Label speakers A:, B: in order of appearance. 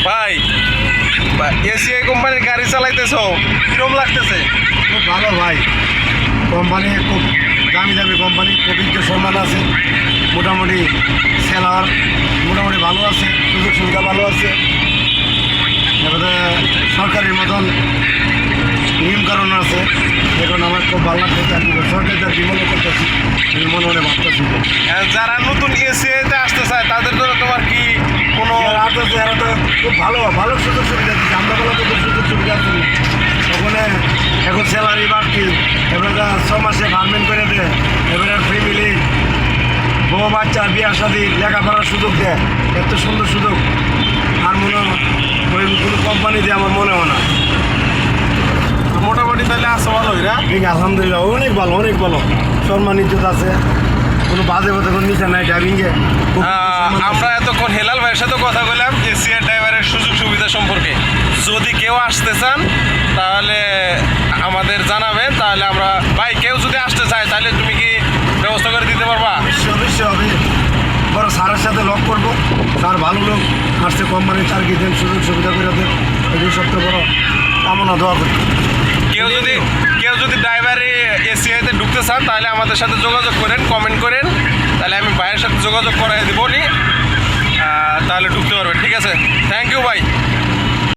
A: ভাই এসিআই কোম্পানির গাড়ি চালাইতেছো কিরম লাগতেছে?
B: খুব ভালো ভাই, কোম্পানি খুব দামি দামি কোম্পানি, প্রকৃত সম্মান আছে, মোটামুটি সেলার মোটামুটি ভালো আছে, সুযোগ সুবিধা ভালো আছে। এবারে সরকারের মতন নিয়মকানুন আছে, এখন আমার খুব ভালো লাগতেছে। আমি সরকার যা বিমনে করতেছি আমি মনে মনে ভাবতেছি।
A: যারা নতুন এসিআইতে আসতে চায় তাদের জন্য তোমার কি কোনো
B: আসতেছে এরা তো খুব ভালো ভালো সুযোগ সুবিধা দিচ্ছে, আমরা বলা তো সুযোগ সুবিধা আছে ওখানে। এখন স্যালারি বাড়তি, এবারে 6 মাসে গার্মেন্ট করে দেয়, এবারে ফ্যামিলি বউ বাচ্চা বিয়া শাদি লেখাপড়ার সুযোগ দেয়, এত সুন্দর সুযোগ আর মনে ওই কোনো কোম্পানি দিয়ে আমার মনে হয় না।
A: মোটামুটি তাহলে আসো ভালো এরা?
B: ঠিক আলহামদুলিল্লাহ, অনেক ভালো অনেক ভালো, সম্মান ইজ্জত আছে, কোনো বাজে বাজে কোনো নিচে নাই ড্রাইভিংয়ে।
A: আমরা এতক্ষণ হেলাল ভাইয়ের সাথে কথা বললাম এসিআই ড্রাইভারের সুযোগ সুবিধা সম্পর্কে। যদি কেউ আসতে চান তাহলে আমাদের জানাবেন, তাহলে আমরা ভাই কেউ যদি আসতে চায় তাহলে তুমি কি ব্যবস্থা করে দিতে পারবা?
B: অবশ্যই হবে, বড় স্যারের সাথে লক করবো, স্যার ভালো লোক আসছে, কোম্পানি তার কি দেন সুযোগ সুবিধা করে দেন, এটাই সবচেয়ে বড় কামনা দোয়া করি।
A: কেউ যদি ড্রাইভারে এসিআইতে ঢুকতে চান তাহলে আমাদের সাথে যোগাযোগ করেন, কমেন্ট করেন, তাহলে আমি ভাইয়ের সাথে যোগাযোগ করাই দিব নি, তাহলে ঢুকতে পারবেন। ঠিক আছে, থ্যাংক ইউ ভাই।